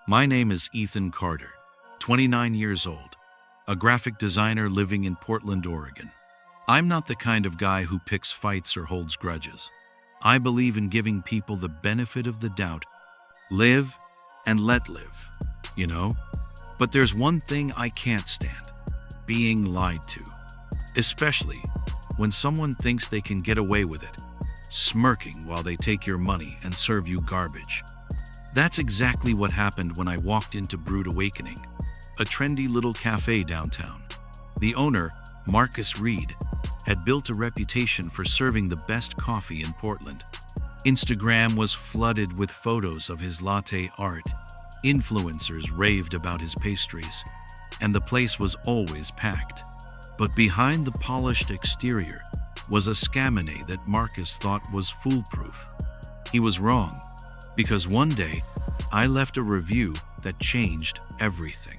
My name is Ethan Carter, 29 years old, a graphic designer living in Portland, Oregon. I'm not the kind of guy who picks fights or holds grudges. I believe in giving people the benefit of the doubt. Live and let live, you know? But there's one thing I can't stand: being lied to. Especially when someone thinks they can get away with it, smirking while they take your money and serve you garbage. That's exactly what happened when I walked into Brewed Awakening, a trendy little cafe downtown. The owner, Marcus Reed, had built a reputation for serving the best coffee in Portland. Instagram was flooded with photos of his latte art. Influencers raved about his pastries, and the place was always packed. But behind the polished exterior was a scaminate that Marcus thought was foolproof. He was wrong, because one day I left a review that changed everything.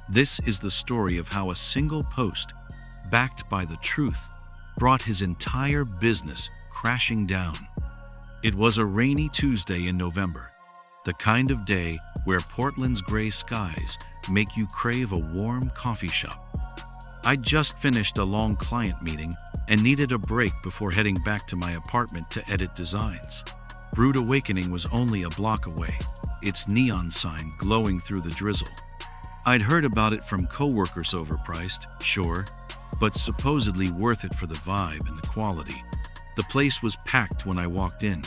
This is the story of how a single post, backed by the truth, brought his entire business crashing down. It was a rainy Tuesday in November, the kind of day where Portland's gray skies make you crave a warm coffee shop. I'd just finished a long client meeting and needed a break before heading back to my apartment to edit designs. Brewed Awakening was only a block away, its neon sign glowing through the drizzle. I'd heard about it from coworkers. Overpriced, sure, but supposedly worth it for the vibe and the quality. The place was packed when I walked in.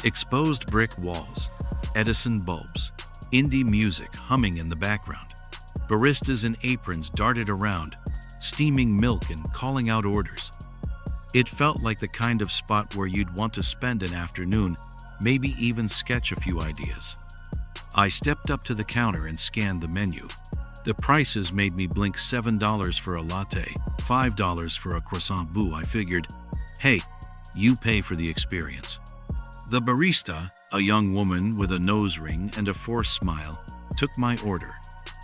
Exposed brick walls, Edison bulbs, indie music humming in the background. Baristas in aprons darted around, steaming milk and calling out orders. It felt like the kind of spot where you'd want to spend an afternoon, maybe even sketch a few ideas. I stepped up to the counter and scanned the menu. The prices made me blink. $7 for a latte, $5 for a croissant beau. I figured, hey, you pay for the experience. The barista, a young woman with a nose ring and a forced smile, took my order,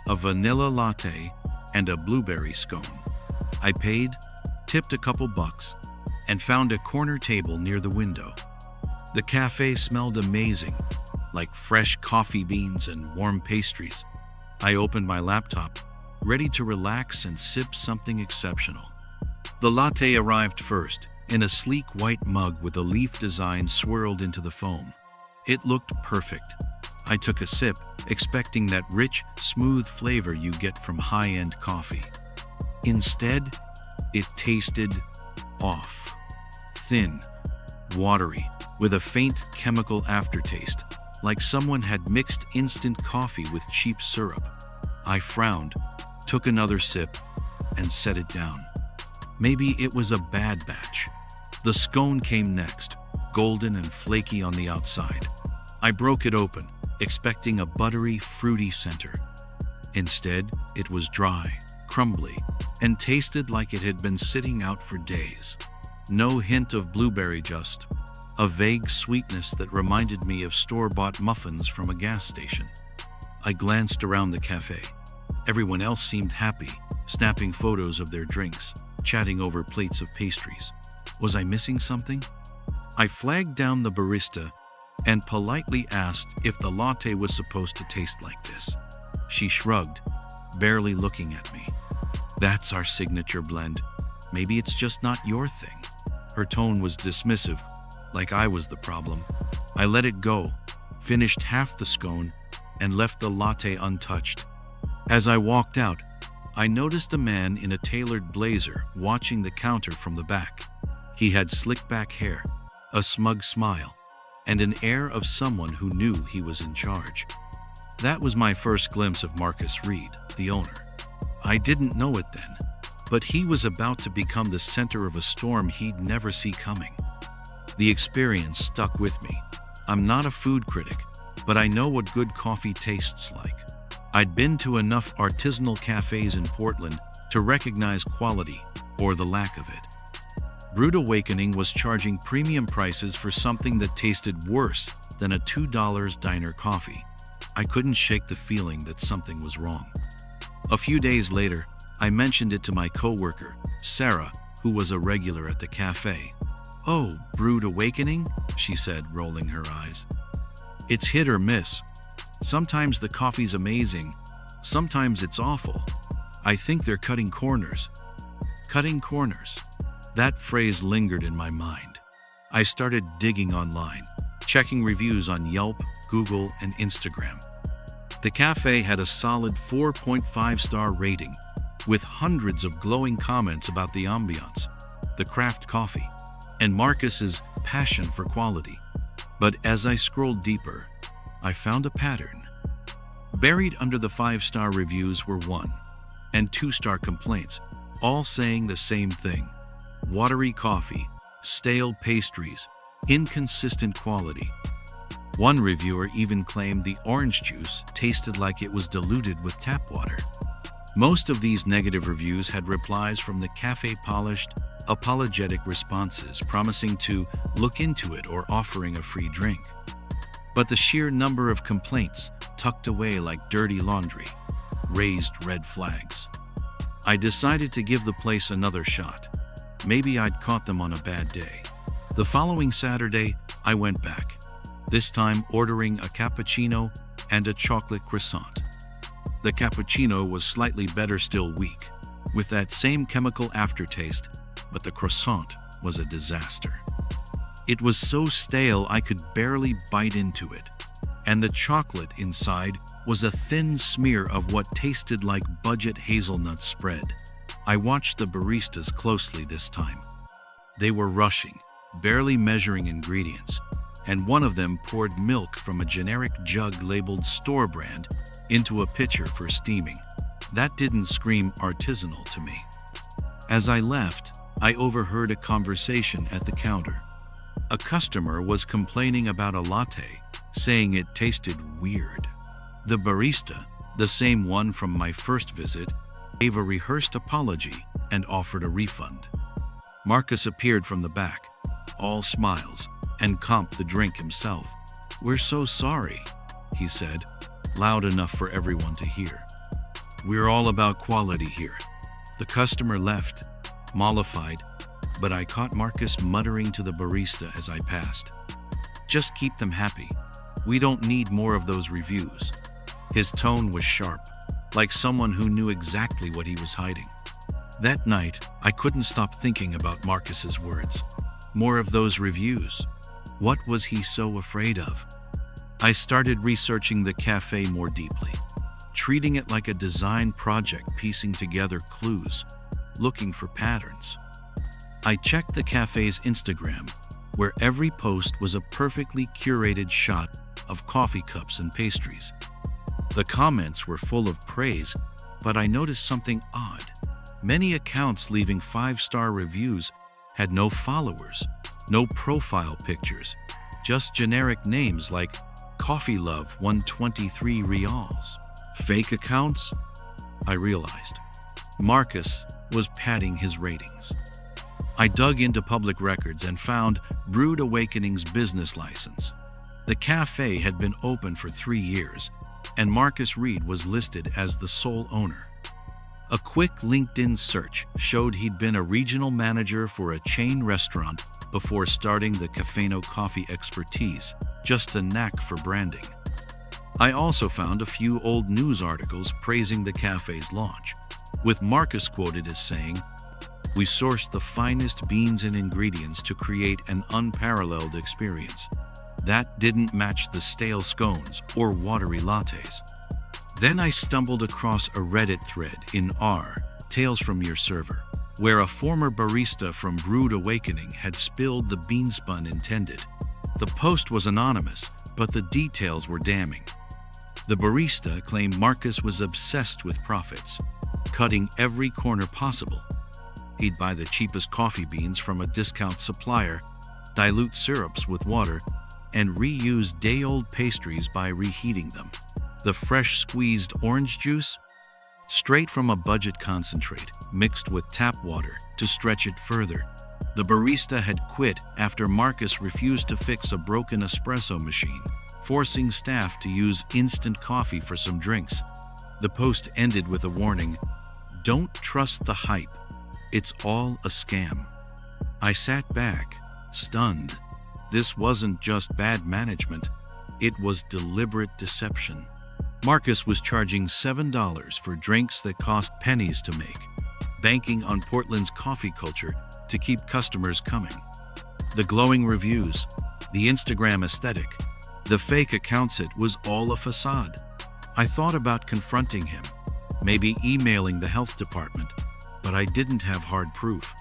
a vanilla latte and a blueberry scone. I paid, tipped a couple bucks, and found a corner table near the window. The cafe smelled amazing, like fresh coffee beans and warm pastries. I opened my laptop, ready to relax and sip something exceptional. The latte arrived first, in a sleek white mug with a leaf design swirled into the foam. It looked perfect. I took a sip, expecting that rich, smooth flavor you get from high-end coffee. Instead, it tasted off. Thin, watery, with a faint chemical aftertaste, like someone had mixed instant coffee with cheap syrup. I frowned, took another sip, and set it down. Maybe it was a bad batch. The scone came next, golden and flaky on the outside. I broke it open, expecting a buttery, fruity center. Instead, it was dry, crumbly, and tasted like it had been sitting out for days. No hint of blueberry, just a vague sweetness that reminded me of store-bought muffins from a gas station. I glanced around the cafe. Everyone else seemed happy, snapping photos of their drinks, chatting over plates of pastries. Was I missing something? I flagged down the barista and politely asked if the latte was supposed to taste like this. She shrugged, barely looking at me. That's our signature blend. Maybe it's just not your thing. Her tone was dismissive, like I was the problem. I let it go, finished half the scone, and left the latte untouched. As I walked out, I noticed a man in a tailored blazer watching the counter from the back. He had slick back hair, a smug smile, and an air of someone who knew he was in charge. That was my first glimpse of Marcus Reed, the owner. I didn't know it then, but he was about to become the center of a storm he'd never see coming. The experience stuck with me. I'm not a food critic, but I know what good coffee tastes like. I'd been to enough artisanal cafes in Portland to recognize quality, or the lack of it. Brewed Awakening was charging premium prices for something that tasted worse than a $2 diner coffee. I couldn't shake the feeling that something was wrong. A few days later, I mentioned it to my coworker, Sarah, who was a regular at the cafe. "Oh, Brewed Awakening?" she said, rolling her eyes. "It's hit or miss. Sometimes the coffee's amazing, sometimes it's awful. I think they're cutting corners. Cutting corners. That phrase lingered in my mind. I started digging online, checking reviews on Yelp, Google, and Instagram. The cafe had a solid 4.5-star rating, with hundreds of glowing comments about the ambiance, the craft coffee, and Marcus's passion for quality. But as I scrolled deeper, I found a pattern. Buried under the 5-star reviews were 1- and 2-star complaints, all saying the same thing: watery coffee, stale pastries, inconsistent quality. One reviewer even claimed the orange juice tasted like it was diluted with tap water. Most of these negative reviews had replies from the cafe, polished, apologetic responses promising to look into it or offering a free drink. But the sheer number of complaints, tucked away like dirty laundry, raised red flags. I decided to give the place another shot. Maybe I'd caught them on a bad day. The following Saturday, I went back, this time ordering a cappuccino and a chocolate croissant. The cappuccino was slightly better, still weak, with that same chemical aftertaste, but the croissant was a disaster. It was so stale I could barely bite into it, and the chocolate inside was a thin smear of what tasted like budget hazelnut spread. I watched the baristas closely this time. They were rushing, barely measuring ingredients, and one of them poured milk from a generic jug labeled store brand into a pitcher for steaming. That didn't scream artisanal to me. As I left, I overheard a conversation at the counter. A customer was complaining about a latte, saying it tasted weird. The barista, the same one from my first visit, gave a rehearsed apology and offered a refund. Marcus appeared from the back, all smiles, and comped the drink himself. "We're so sorry," he said, loud enough for everyone to hear. "We're all about quality here." The customer left, mollified, but I caught Marcus muttering to the barista as I passed, "Just keep them happy. We don't need more of those reviews." His tone was sharp, like someone who knew exactly what he was hiding. That night, I couldn't stop thinking about Marcus's words. More of those reviews. What was he so afraid of? I started researching the cafe more deeply, treating it like a design project, piecing together clues, looking for patterns. I checked the cafe's Instagram, where every post was a perfectly curated shot of coffee cups and pastries. The comments were full of praise, but I noticed something odd. Many accounts leaving 5-star reviews had no followers, no profile pictures, just generic names like Coffee Love 123 Reals. Fake accounts? I realized. Marcus was padding his ratings. I dug into public records and found Brewed Awakening's business license. The cafe had been open for 3 years, and Marcus Reed was listed as the sole owner. A quick LinkedIn search showed he'd been a regional manager for a chain restaurant before starting the Cafeno Coffee expertise, just a knack for branding. I also found a few old news articles praising the cafe's launch, with Marcus quoted as saying, "We sourced the finest beans and ingredients to create an unparalleled experience that didn't match the stale scones or watery lattes." Then I stumbled across a Reddit thread in Tales from Your Server, where a former barista from Brewed Awakening had spilled the beanspun intended. The post was anonymous, but the details were damning. The barista claimed Marcus was obsessed with profits, cutting every corner possible. He'd buy the cheapest coffee beans from a discount supplier, dilute syrups with water, and reuse day-old pastries by reheating them. The fresh squeezed orange juice? Straight from a budget concentrate, mixed with tap water to stretch it further. The barista had quit after Marcus refused to fix a broken espresso machine, forcing staff to use instant coffee for some drinks. The post ended with a warning, "Don't trust the hype. It's all a scam." I sat back, stunned. This wasn't just bad management. It was deliberate deception. Marcus was charging $7 for drinks that cost pennies to make, banking on Portland's coffee culture to keep customers coming. The glowing reviews, the Instagram aesthetic, the fake accounts, it was all a facade. I thought about confronting him, maybe emailing the health department, but I didn't have hard proof.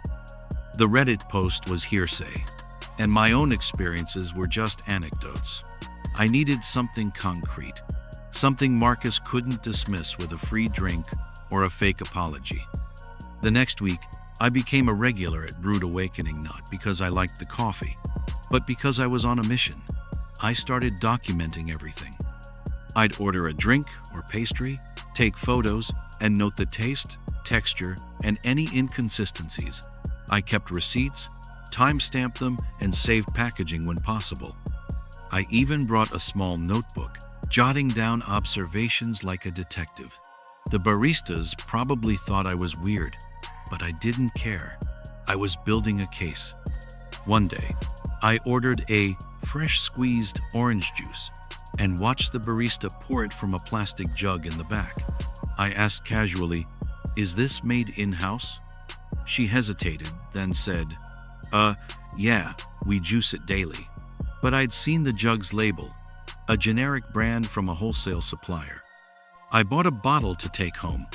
The Reddit post was hearsay, and my own experiences were just anecdotes. I needed something concrete, something Marcus couldn't dismiss with a free drink or a fake apology. The next week, I became a regular at Brewed Awakening, not because I liked the coffee, but because I was on a mission. I started documenting everything. I'd order a drink or pastry, take photos, and note the taste, texture, and any inconsistencies. I kept receipts, timestamped them, and saved packaging when possible. I even brought a small notebook, jotting down observations like a detective. The baristas probably thought I was weird, but I didn't care. I was building a case. One day, I ordered a fresh squeezed orange juice and watched the barista pour it from a plastic jug in the back. I asked casually, "Is this made in-house?" She hesitated, then said, Yeah, we juice it daily." But I'd seen the jug's label, a generic brand from a wholesale supplier. I bought a bottle to take home,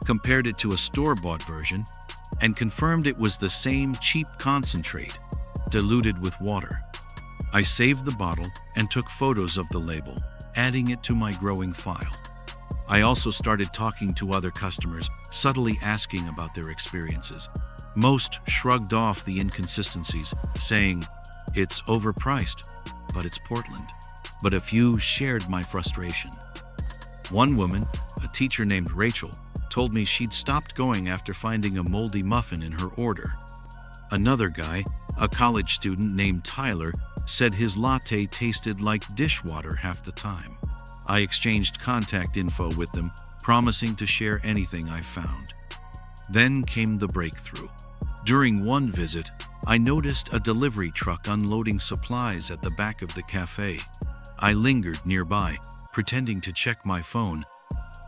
compared it to a store-bought version, and confirmed it was the same cheap concentrate, diluted with water. I saved the bottle and took photos of the label, adding it to my growing file. I also started talking to other customers, subtly asking about their experiences. Most shrugged off the inconsistencies, saying, "It's overpriced, but it's Portland." But a few shared my frustration. One woman, a teacher named Rachel, told me she'd stopped going after finding a moldy muffin in her order. Another guy, a college student named Tyler, said his latte tasted like dishwater half the time. I exchanged contact info with them, promising to share anything I found. Then came the breakthrough. During one visit, I noticed a delivery truck unloading supplies at the back of the cafe. I lingered nearby, pretending to check my phone,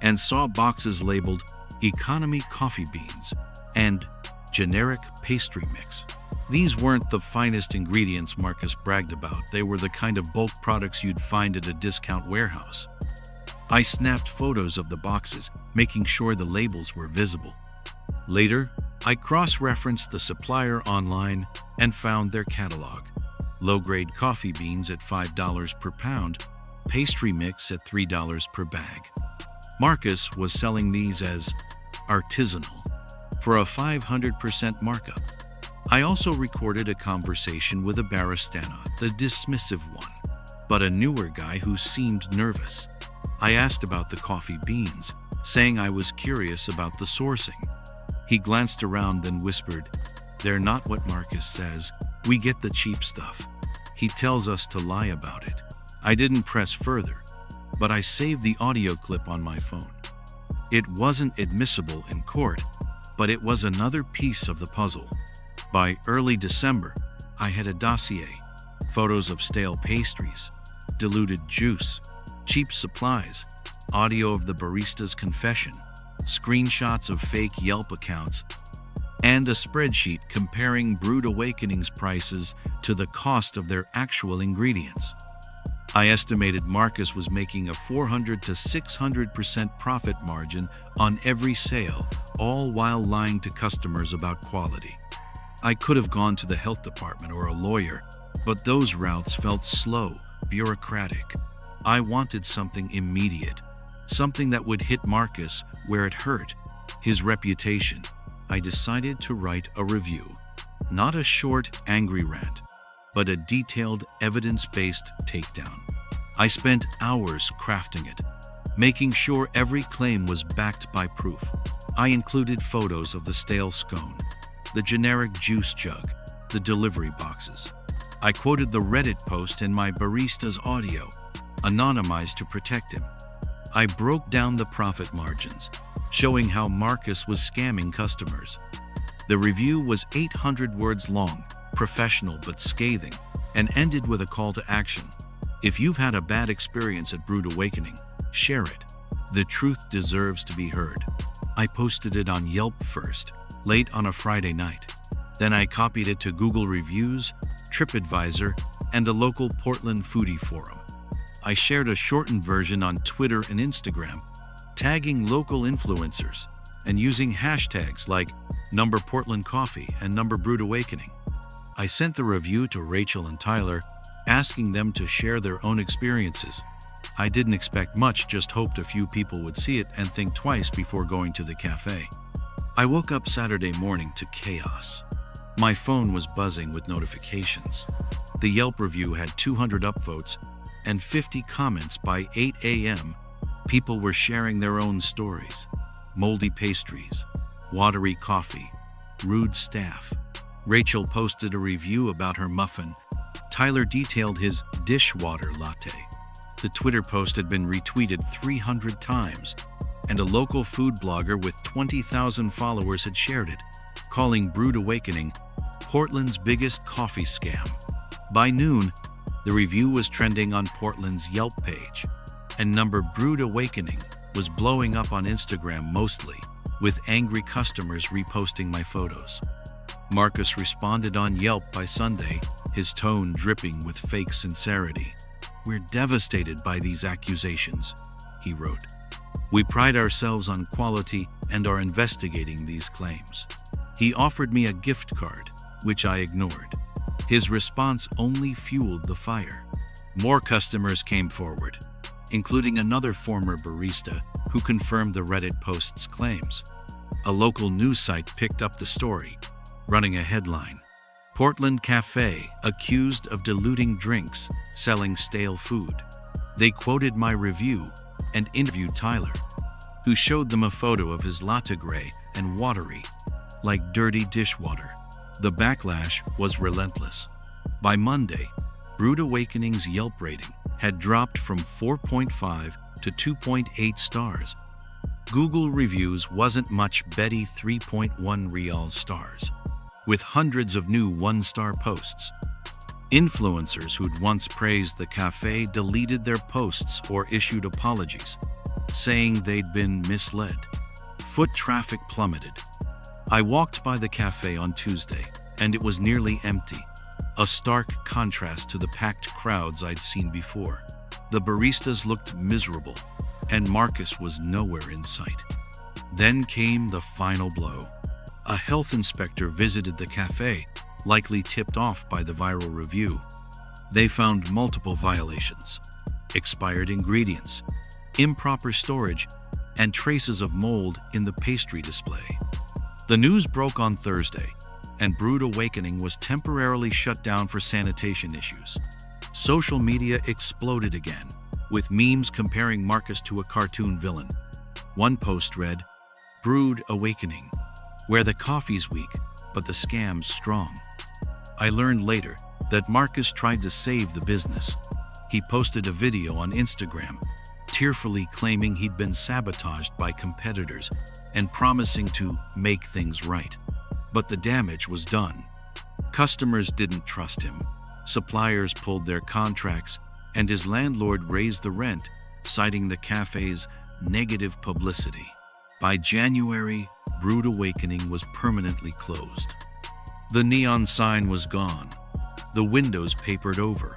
and saw boxes labeled economy coffee beans and generic pastry mix. These weren't the finest ingredients Marcus bragged about. They were the kind of bulk products you'd find at a discount warehouse. I snapped photos of the boxes, making sure the labels were visible. Later, I cross-referenced the supplier online and found their catalog. Low-grade coffee beans at $5 per pound, pastry mix at $3 per bag. Marcus was selling these as artisanal for a 500% markup. I also recorded a conversation with a baristana, the dismissive one, but a newer guy who seemed nervous. I asked about the coffee beans, saying I was curious about the sourcing. He glanced around, then whispered, "They're not what Marcus says. We get the cheap stuff. He tells us to lie about it." I didn't press further, but I saved the audio clip on my phone. It wasn't admissible in court, but it was another piece of the puzzle. By early December, I had a dossier, photos of stale pastries, diluted juice, cheap supplies, audio of the barista's confession, screenshots of fake Yelp accounts, and a spreadsheet comparing Brewed Awakening's prices to the cost of their actual ingredients. I estimated Marcus was making a 400 to 600% profit margin on every sale, all while lying to customers about quality. I could have gone to the health department or a lawyer, but those routes felt slow, bureaucratic. I wanted something immediate, something that would hit Marcus where it hurt, his reputation. I decided to write a review. Not a short, angry rant, but a detailed, evidence-based takedown. I spent hours crafting it, making sure every claim was backed by proof. I included photos of the stale scone, the generic juice jug, the delivery boxes. I quoted the Reddit post in my barista's audio, anonymized to protect him. I broke down the profit margins, showing how Marcus was scamming customers. The review was 800 words long, professional but scathing, and ended with a call to action. If you've had a bad experience at Brood Awakening, share it. The truth deserves to be heard. I posted it on Yelp first, late on a Friday night. Then I copied it to Google Reviews, TripAdvisor, and a local Portland foodie forum. I shared a shortened version on Twitter and Instagram, tagging local influencers and using hashtags like #PortlandCoffee and #BroodAwakening. I sent the review to Rachel and Tyler, asking them to share their own experiences. I didn't expect much, just hoped a few people would see it and think twice before going to the cafe. I woke up Saturday morning to chaos. My phone was buzzing with notifications. The Yelp review had 200 upvotes and 50 comments by 8 a.m. People were sharing their own stories. Moldy pastries, watery coffee, rude staff. Rachel posted a review about her muffin. Tyler detailed his dishwater latte. The Twitter post had been retweeted 300 times, and a local food blogger with 20,000 followers had shared it, calling Brood Awakening Portland's biggest coffee scam. By noon, the review was trending on Portland's Yelp page, and Brood Awakening was blowing up on Instagram mostly, with angry customers reposting my photos. Marcus responded on Yelp by Sunday, his tone dripping with fake sincerity. "We're devastated by these accusations," he wrote. "We pride ourselves on quality and are investigating these claims." He offered me a gift card, which I ignored. His response only fueled the fire. More customers came forward, including another former barista who confirmed the Reddit post's claims. A local news site picked up the story, running a headline: "Portland Cafe accused of diluting drinks, selling stale food." They quoted my review and interviewed Tyler, who showed them a photo of his latte gray and watery, like dirty dishwater. The backlash was relentless. By Monday, Brood Awakening's Yelp rating had dropped from 4.5 to 2.8 stars. Google Reviews wasn't much better, 3.1 real stars, with hundreds of new one-star posts. Influencers who'd once praised the cafe deleted their posts or issued apologies, saying they'd been misled. Foot traffic plummeted. I walked by the cafe on Tuesday, and it was nearly empty, a stark contrast to the packed crowds I'd seen before. The baristas looked miserable, and Marcus was nowhere in sight. Then came the final blow. A health inspector visited the cafe, likely tipped off by the viral review. They found multiple violations: expired ingredients, improper storage, and traces of mold in the pastry display. The news broke on Thursday, and Brood Awakening was temporarily shut down for sanitation issues. Social media exploded again, with memes comparing Marcus to a cartoon villain. One post read, "Brood Awakening, where the coffee's weak, but the scam's strong." I learned later that Marcus tried to save the business. He posted a video on Instagram, tearfully claiming he'd been sabotaged by competitors and promising to make things right. But the damage was done. Customers didn't trust him. Suppliers pulled their contracts, and his landlord raised the rent, citing the cafe's negative publicity. By January, Brood Awakening was permanently closed. The neon sign was gone, the windows papered over,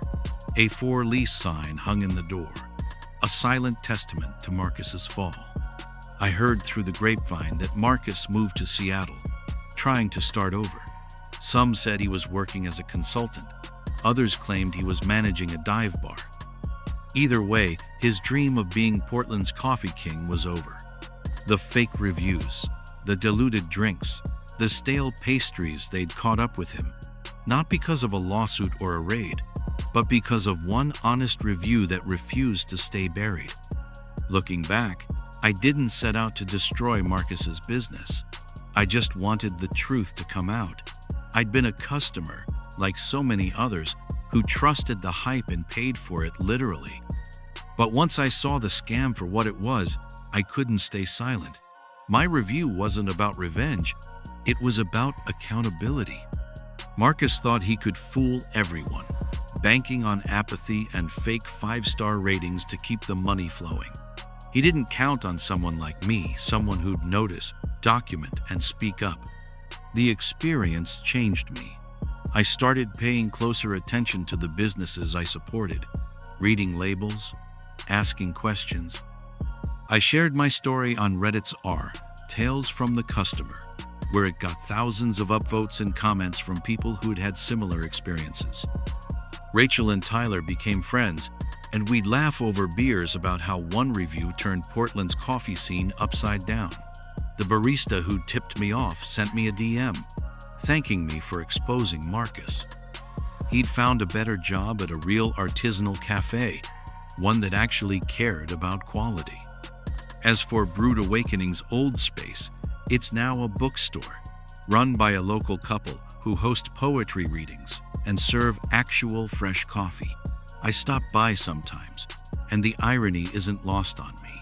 a for lease sign hung in the door, a silent testament to Marcus's fall. I heard through the grapevine that Marcus moved to Seattle, trying to start over. Some said he was working as a consultant. Others claimed he was managing a dive bar. Either way, his dream of being Portland's coffee king was over. The fake reviews, the diluted drinks, the stale pastries they'd caught up with him, not because of a lawsuit or a raid, but because of one honest review that refused to stay buried. Looking back, I didn't set out to destroy Marcus's business. I just wanted the truth to come out. I'd been a customer, like so many others, who trusted the hype and paid for it literally. But once I saw the scam for what it was, I couldn't stay silent. My review wasn't about revenge, it was about accountability. Marcus thought he could fool everyone, banking on apathy and fake 5-star ratings to keep the money flowing. He didn't count on someone like me, someone who'd notice, document, and speak up. The experience changed me. I started paying closer attention to the businesses I supported, reading labels, asking questions. I shared my story on Reddit's Tales from the Customer, where it got thousands of upvotes and comments from people who'd had similar experiences. Rachel and Tyler became friends, and we'd laugh over beers about how one review turned Portland's coffee scene upside down. The barista who tipped me off sent me a DM, thanking me for exposing Marcus. He'd found a better job at a real artisanal cafe, one that actually cared about quality. As for Brewed Awakening's old space, it's now a bookstore, run by a local couple who host poetry readings and serve actual fresh coffee. I stop by sometimes, and the irony isn't lost on me.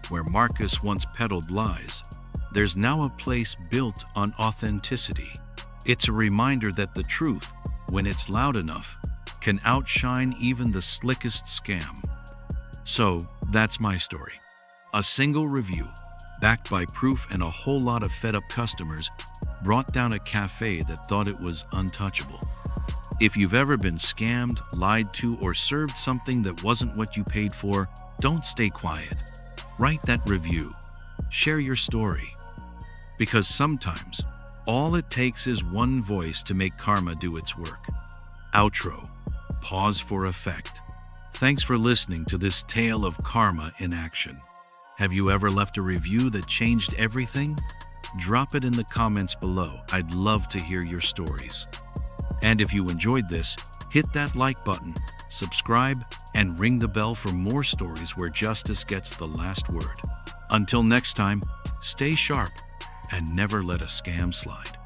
Where Marcus once peddled lies, there's now a place built on authenticity. It's a reminder that the truth, when it's loud enough, can outshine even the slickest scam. So, that's my story. A single review, backed by proof and a whole lot of fed-up customers, brought down a cafe that thought it was untouchable. If you've ever been scammed, lied to, or served something that wasn't what you paid for, don't stay quiet. Write that review. Share your story. Because sometimes, all it takes is one voice to make karma do its work. Outro. Pause for effect. Thanks for listening to this tale of karma in action. Have you ever left a review that changed everything? Drop it in the comments below. I'd love to hear your stories. And if you enjoyed this, hit that like button, subscribe, and ring the bell for more stories where justice gets the last word. Until next time, stay sharp and never let a scam slide.